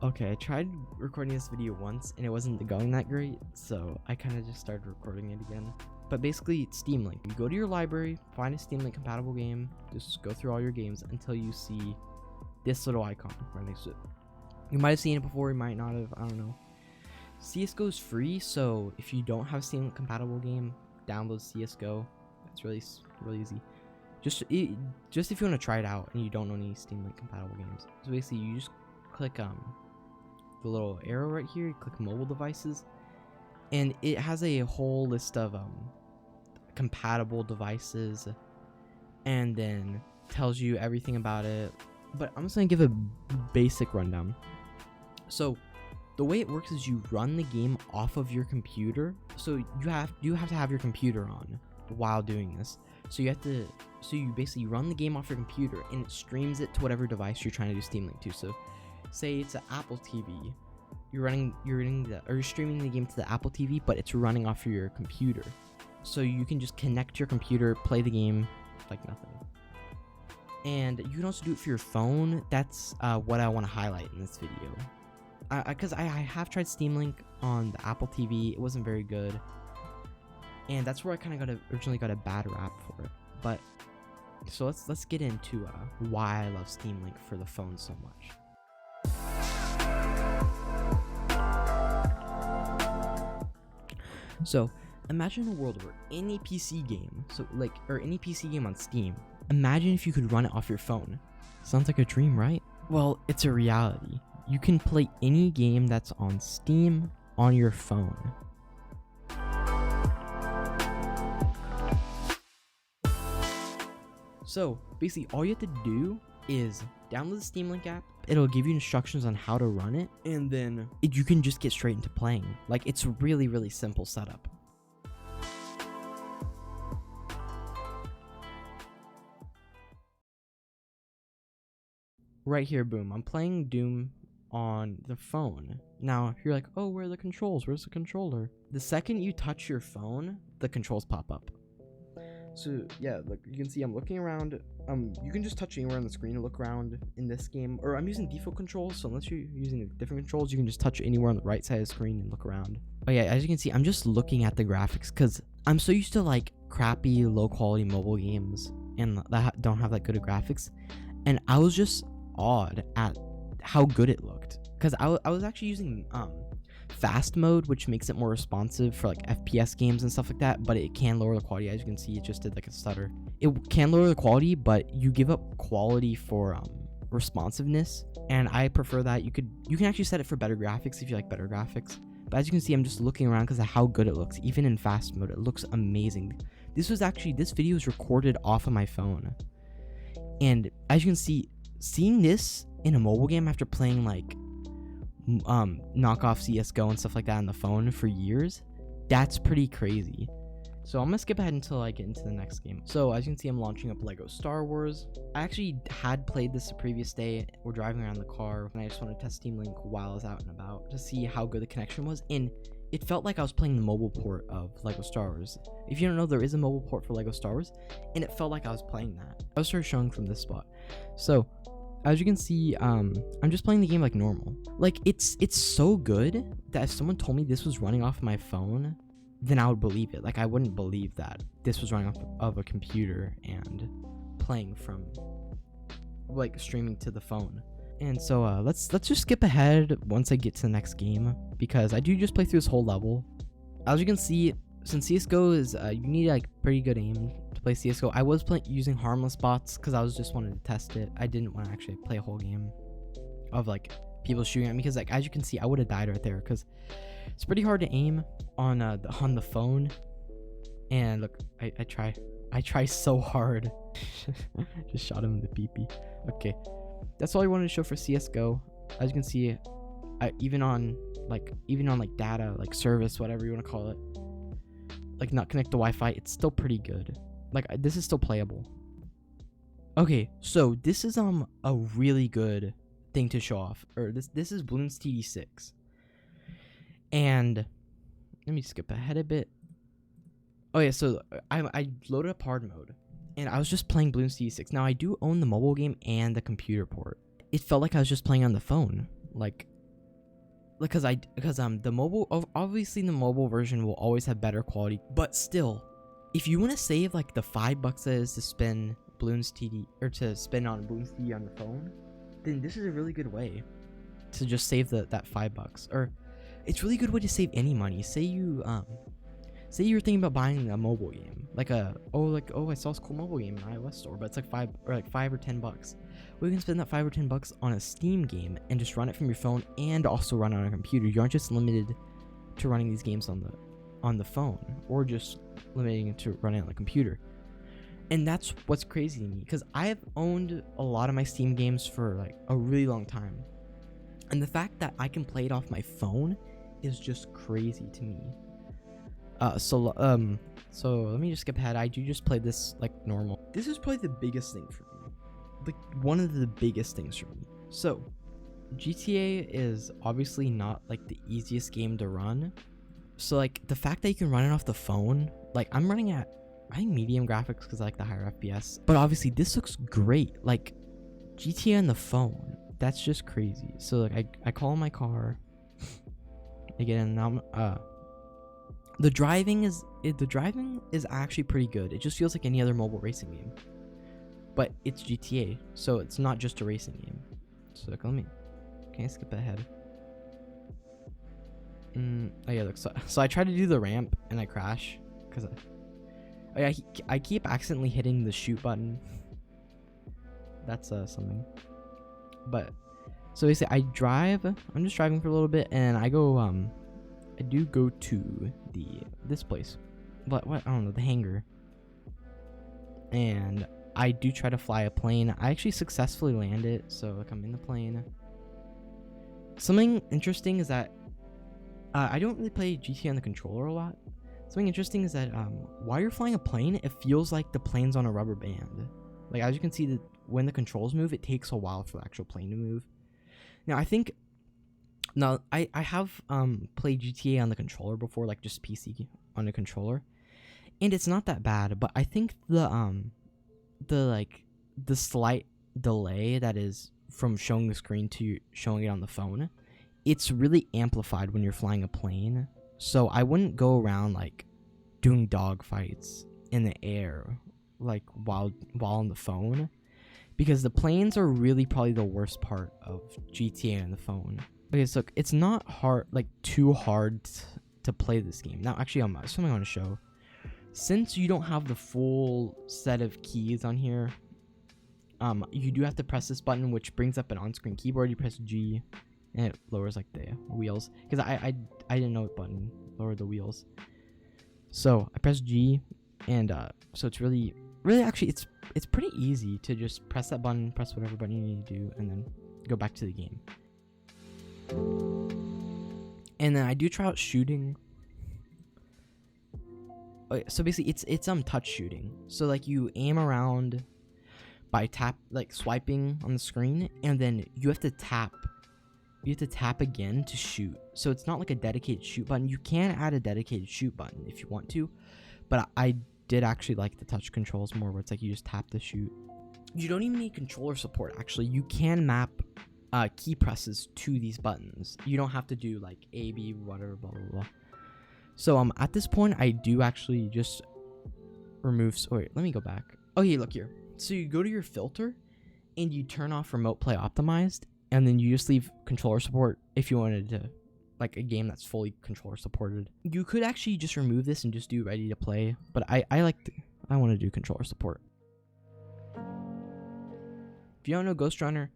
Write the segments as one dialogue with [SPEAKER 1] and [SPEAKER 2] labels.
[SPEAKER 1] Okay, I tried recording this video once and it wasn't going that great, so I kind of just started recording it again. But basically, it's Steam Link. You go to your library, find a Steam Link compatible game, just go through all your games until you see this little icon right next to it. You might have seen it before, you might not have, I don't know. CSGO is free, so if you don't have a Steam Link compatible game, download CSGO. It's really easy. Just if you want to try it out and you don't know any Steam Link compatible games. So basically, you just click the little arrow right here, you click mobile devices, and it has a whole list of compatible devices, and then tells you everything about it. But I'm just gonna give a basic rundown. So the way it works is you run the game off of your computer. So you have to have your computer on while doing this. So you basically run the game off your computer and it streams it to whatever device you're trying to do Steam Link to. So say it's an Apple TV, you're streaming the game to the Apple TV, but it's running off of your computer. So you can just connect your computer, play the game like nothing. And you can also do it for your phone. That's what I want to highlight in this video. Because I have tried Steam Link on the Apple TV, it wasn't very good. And that's where I kind of originally got a bad rap for it. But so let's get into why I love Steam Link for the phone so much. So imagine a world where any PC game, any PC game on Steam, imagine if you could run it off your phone. Sounds like a dream, right? Well, it's a reality. You can play any game that's on Steam on your phone. So basically all you have to do is download the Steam Link app. It'll give you instructions on how to run it, and then you can just get straight into playing. Like, it's really simple setup. Right here, boom, I'm playing Doom on the phone. Now you're like, oh, where are the controls? Where's the controller? The second you touch your phone, the controls pop up. So yeah, look, you can see I'm looking around. You can just touch anywhere on the screen and look around in this game. Or I'm using default controls, so unless you're using different controls, you can just touch anywhere on the right side of the screen and look around. But yeah, as you can see, I'm just looking at the graphics because I'm so used to like crappy, low quality mobile games and that don't have that good of graphics. And I was just awed at how good it looked. Because I was actually using fast mode, which makes it more responsive for like FPS games and stuff like that, but it can lower the quality. As you can see, it just did like a stutter. It can lower the quality, but you give up quality for responsiveness, and I prefer that. You can actually set it for better graphics if you like better graphics. But as you can see, I'm just looking around because of how good it looks. Even in fast mode, it looks amazing. This video was recorded off of my phone, and as you can see, seeing this in a mobile game after playing like knockoff CSGO and stuff like that on the phone for years, that's pretty crazy. So I'm gonna skip ahead until I get into the next game. So as you can see, I'm launching up Lego Star Wars. I actually had played this the previous day. We're driving around the car and I just wanted to test Steam Link while I was out and about to see how good the connection was, and it felt like I was playing the mobile port of Lego Star Wars. If you don't know, there is a mobile port for Lego Star Wars, and it felt like I was playing that. I'll start showing from this spot. So as you can see, I'm just playing the game like normal. Like, it's so good that if someone told me this was running off my phone, then I would believe it. Like, I wouldn't believe that this was running off of a computer and playing from, like, streaming to the phone. And so let's just skip ahead once I get to the next game, because I do just play through this whole level. As you can see, since CSGO is you need like pretty good aim to play CSGO. I was using harmless bots because I was just wanted to test it. I didn't want to actually play a whole game of like people shooting at me, because like as you can see, I would have died right there because it's pretty hard to aim on the phone. And look, I try so hard. Just shot him in the pee-pee. Okay, that's all I wanted to show for CSGO. As you can see, even on data, like service, whatever you want to call it, like not connect to Wi-Fi, it's still pretty good. Like, this is still playable. Okay, so this is a really good thing to show off. Or this is Bloons TD6. And let me skip ahead a bit. Oh yeah, so I loaded up hard mode, and I was just playing Bloons TD6. Now I do own the mobile game and the computer port. It felt like I was just playing on the phone. Like, the mobile, obviously the mobile version will always have better quality, but still, if you want to save like the $5 that is to spin Bloons TD or to spin on Bloons TD on the phone, then this is a really good way to just save that $5. Or it's really good way to save any money. Say you're thinking about buying a mobile game, I saw this cool mobile game in iOS store, but it's like $5 or $10. Well, you can spend that $5 or $10 on a Steam game and just run it from your phone and also run it on a computer. You aren't just limited to running these games on the phone, or just limiting it to running on the computer. And that's what's crazy to me, because I have owned a lot of my Steam games for like a really long time, and the fact that I can play it off my phone is just crazy to me. So let me just skip ahead. I do just play this like normal. This is probably the biggest thing for me, like one of the biggest things for me. So GTA is obviously not like the easiest game to run. So like the fact that you can run it off the phone, like I'm running at medium graphics because I like the higher FPS, but obviously this looks great. Like GTA on the phone, that's just crazy. So like I call in my car, I get in, now the driving is actually pretty good. It just feels like any other mobile racing game, but it's GTA, so it's not just a racing game. So like, can I skip ahead? Oh yeah, look, so I try to do the ramp and I crash because I keep accidentally hitting the shoot button. That's something. But so basically I'm just driving for a little bit, and I do go to this place, what I don't know, the hangar, and I do try to fly a plane. I actually successfully land it, so like I'm in the plane. Something interesting is that I don't really play GTA on the controller a lot. Something interesting is that while you're flying a plane, it feels like the plane's on a rubber band. Like as you can see, that when the controls move, it takes a while for the actual plane to move. Now I have played GTA on the controller before, like just PC on a controller, and it's not that bad. But I think the slight delay that is from showing the screen to showing it on the phone, it's really amplified when you're flying a plane. So I wouldn't go around like doing dog fights in the air like while on the phone, because the planes are really probably the worst part of GTA on the phone. Okay, so it's not hard, like too hard to play this game. Now, actually, something I want to show. Since you don't have the full set of keys on here, you do have to press this button, which brings up an on-screen keyboard. You press G, and it lowers like the wheels. Because I didn't know what button lowered the wheels. So I press G, and so it's really actually it's pretty easy to just press that button, press whatever button you need to do, and then go back to the game. And then I do try out shooting. Okay, so basically it's touch shooting. So like you aim around by swiping on the screen, and then you have to tap again to shoot. So it's not like a dedicated shoot button. You can add a dedicated shoot button if you want to, but I did actually like the touch controls more, where it's like you just tap to shoot. You don't even need controller support. Actually, you can map key presses to these buttons. You don't have to do like A, B, whatever, blah blah blah. So at this point, I do actually just remove. Wait, let me go back. Oh yeah, look here. So you go to your filter, and you turn off remote play optimized, and then you just leave controller support if you wanted to, like a game that's fully controller supported. You could actually just remove this and just do ready to play, but I want to do controller support. If you don't know Ghost Runner,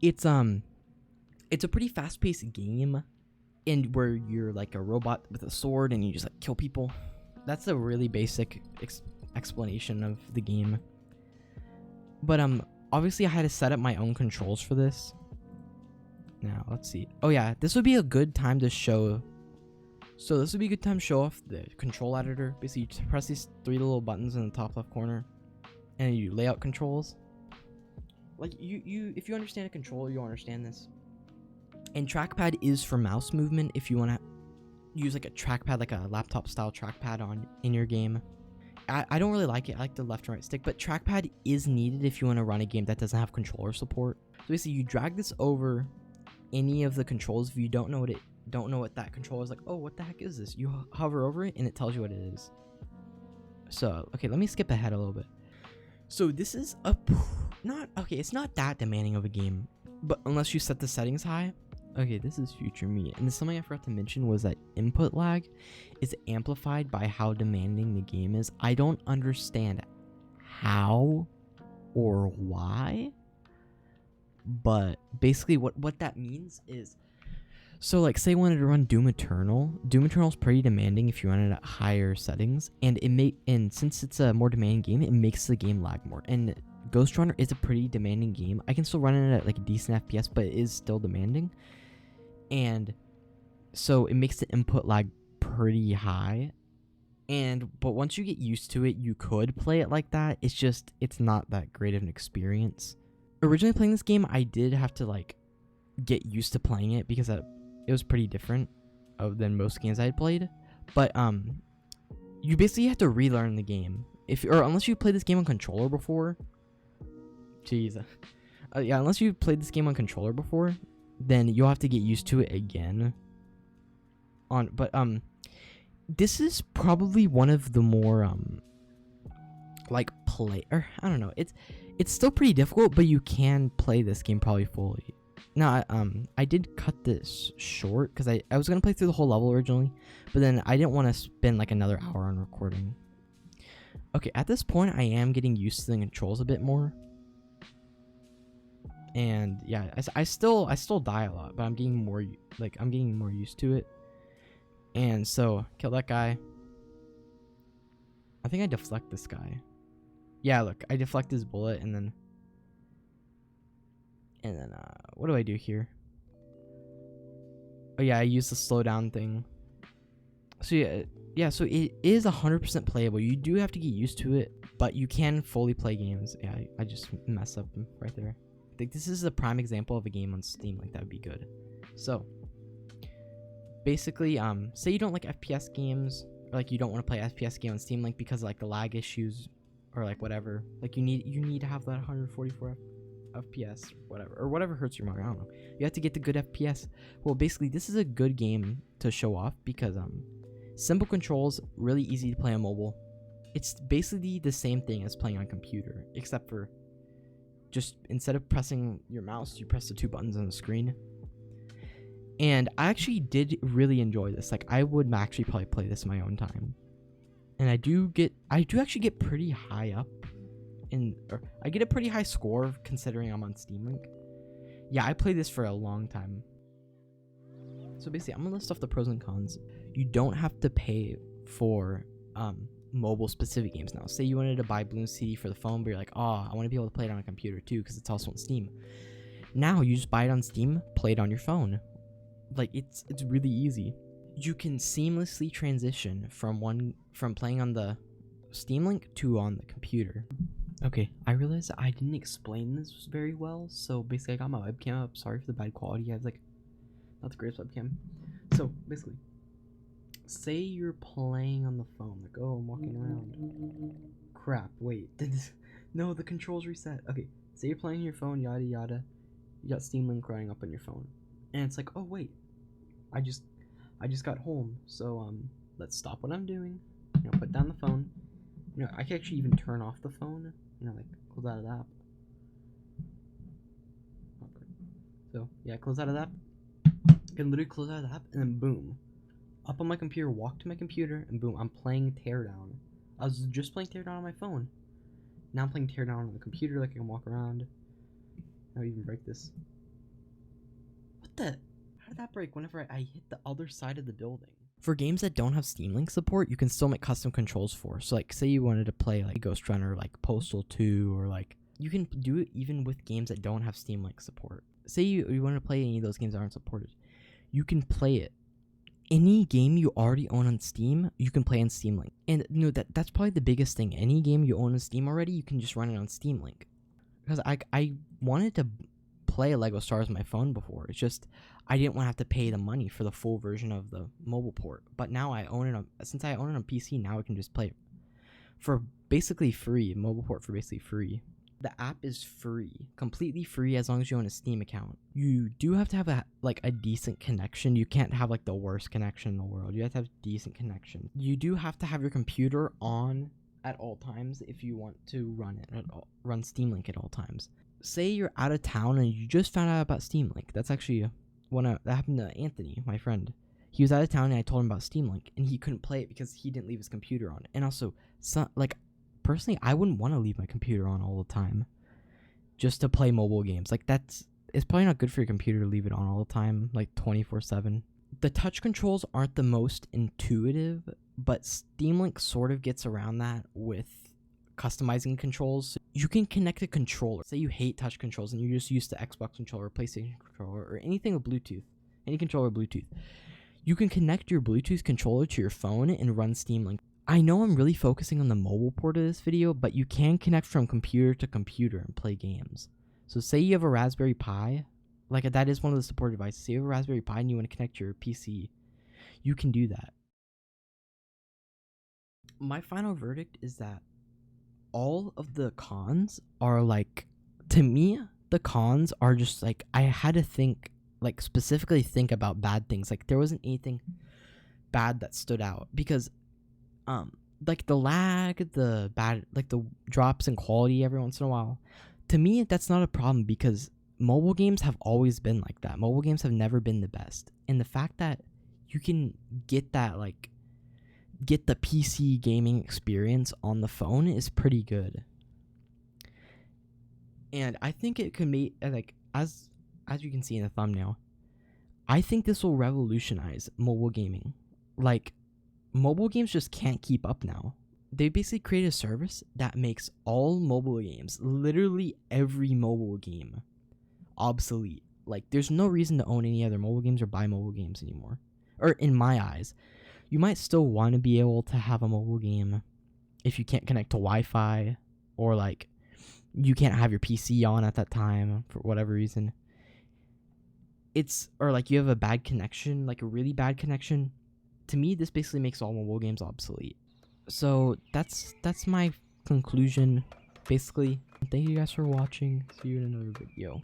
[SPEAKER 1] it's a pretty fast-paced game, and where you're like a robot with a sword and you just like kill people. That's a really basic explanation of the game. But obviously I had to set up my own controls for this. Now let's see. Oh yeah, this would be a good time to show. So this would be a good time to show off the control editor. Basically, you press these 3 little buttons in the top left corner, and you lay out controls. Like if you understand a controller, you'll understand this. And trackpad is for mouse movement if you want to use like a trackpad, like a laptop style trackpad in your game. I don't really like it. I like the left and right stick, but trackpad is needed if you want to run a game that doesn't have controller support. So basically, you drag this over any of the controls, if you don't know what that controller is, like, oh, what the heck is this? You hover over it and it tells you what it is. So, okay, let me skip ahead a little bit. So this is it's not that demanding of a game, but unless you set the settings high. Okay, this is future me, and something I forgot to mention was that input lag is amplified by how demanding the game is. I don't understand how or why, but basically what that means is, so like say I wanted to run Doom Eternal. Doom Eternal is pretty demanding if you run it at higher settings, and since it's a more demanding game, it makes the game lag more. And Ghost Runner is a pretty demanding game. I can still run it at like a decent FPS, but it is still demanding. And so it makes the input lag pretty high. But once you get used to it, you could play it like that. It's not that great of an experience. Originally playing this game, I did have to like get used to playing it because it was pretty different than most games I had played. But you basically have to relearn the game unless you played this game on controller before. Jeez. Unless you played this game on controller before, then you'll have to get used to it again. This is probably one of the more I don't know. It's still pretty difficult, but you can play this game probably fully. Now, I did cut this short because I was gonna play through the whole level originally, but then I didn't want to spend like another hour on recording. Okay, at this point, I am getting used to the controls a bit more. And yeah, I still die a lot, but I'm getting more used to it. And so, kill that guy. I think I deflect this guy. Yeah, look, I deflect his bullet, and then what do I do here? Oh yeah, I use the slowdown thing. So so it is 100% playable. You do have to get used to it, but you can fully play games. Yeah, I just messed up right there. I think this is a prime example of a game on Steam. Like, that would be good. So basically, say you don't like FPS games, or like you don't want to play FPS game on Steam Link because of like the lag issues or like whatever. Like you need to have that 144 FPS, whatever hurts your monitor. I don't know. You have to get the good FPS. Well, basically, this is a good game to show off because simple controls, really easy to play on mobile. It's basically the same thing as playing on computer, except for just instead of pressing your mouse, you press the two buttons on the screen. And I actually did really enjoy this. Like, I would actually probably play this in my own time. And I do actually get pretty high up I get a pretty high score considering I'm on Steam Link. Yeah, I played this for a long time. So basically, I'm gonna list off the pros and cons. You don't have to pay for mobile specific games now. Say you wanted to buy Bloons TD for the phone, but you're like, oh, I want to be able to play it on a computer too because it's also on Steam. Now you just buy it on Steam, play it on your phone. Like, it's really easy. You can seamlessly transition from playing on the Steam Link to on the computer. Okay, I realized I didn't explain this very well, so basically I got my webcam up. Sorry for the bad quality. I have like not the greatest webcam. So basically, say you're playing on the phone, like, oh, I'm walking around. Crap, wait, no, the controls reset. Okay, say you're playing on your phone, yada yada. You got Steam Link running up on your phone, and it's like, oh wait, I just got home, so let's stop what I'm doing. Put down the phone. I can actually even turn off the phone. Like, close out of that. Okay. So yeah, close out of that. I can literally close out of the app, and then boom, up on my computer, walk to my computer, and boom, I'm playing Teardown. I was just playing Teardown on my phone. Now I'm playing Teardown on the computer, like I can walk around. I'll even break this. What the? How did that break whenever I hit the other side of the building? For games that don't have Steam Link support, you can still make custom controls for. So like, say you wanted to play like Ghost Runner, like Postal 2, or like, you can do it even with games that don't have Steam Link support. Say you want to play any of those games that aren't supported. You can play it. Any game you already own on Steam, you can play on Steam Link. And that's probably the biggest thing. Any game you own on Steam already, you can just run it on Steam Link. Because I wanted to play Lego Star Wars on my phone before. It's just I didn't want to have to pay the money for the full version of the mobile port. But now since I own it on PC, now I can just play it for basically free, mobile port for basically free. The app is free, completely free as long as you own a Steam account. You do have to have a decent connection. You can't have like the worst connection in the world. You have to have decent connection. You do have to have your computer on at all times if you want to run Steam Link at all times. Say you're out of town and you just found out about Steam Link. That's actually that happened to Anthony, my friend. He was out of town and I told him about Steam Link and he couldn't play it because he didn't leave his computer on. And also, personally, I wouldn't want to leave my computer on all the time just to play mobile games. Like, it's probably not good for your computer to leave it on all the time, like 24/7. The touch controls aren't the most intuitive, but Steam Link sort of gets around that with customizing controls. You can connect a controller. Say you hate touch controls and you're just used to Xbox controller, PlayStation controller, or anything with Bluetooth, any controller with Bluetooth. You can connect your Bluetooth controller to your phone and run Steam Link. I know I'm really focusing on the mobile port of this video, but you can connect from computer to computer and play games. So say you have a Raspberry Pi, like that is one of the supported devices. Say you have a Raspberry Pi and you want to connect your PC, you can do that. My final verdict is that all of the cons are to me, the cons are just I had to think, specifically think about bad things. There wasn't anything bad that stood out because the lag, the bad, the drops in quality every once in a while, to me that's not a problem because mobile games have always been like that. Mobile games have never been the best, and the fact that you can get that get the PC gaming experience on the phone is pretty good. And I think it could make as you can see in the thumbnail, I think this will revolutionize mobile gaming. Mobile games just can't keep up now. They basically create a service that makes all mobile games, literally every mobile game, obsolete. There's no reason to own any other mobile games or buy mobile games anymore. Or in my eyes, you might still want to be able to have a mobile game if you can't connect to Wi-Fi or you can't have your PC on at that time for whatever reason. Or you have a bad connection, a really bad connection. To me, this basically makes all mobile games obsolete. So that's my conclusion, basically. Thank you guys for watching. See you in another video.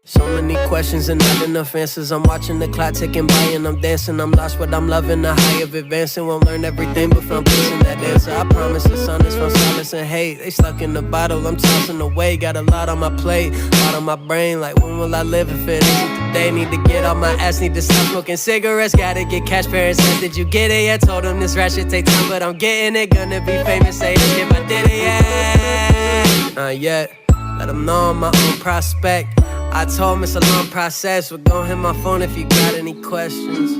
[SPEAKER 2] So many questions and not enough answers. I'm watching the clock ticking by and I'm dancing. I'm lost, but I'm loving the high of advancing. Won't learn everything, but from placing that answer. I promise it's honest from silence and hate. They stuck in the bottle, I'm tossing away. Got a lot on my plate, lot on my brain. When will I live if it isn't today? Need to get off my ass, need to stop smoking cigarettes. Gotta get cash, parents said, did you get it yet? Told them this rap shit take time, but I'm getting it. Gonna be famous, say this if I did it yet. Not yet, let them know I'm my own prospect. I told him it's a long process, but go hit my phone if you got any questions.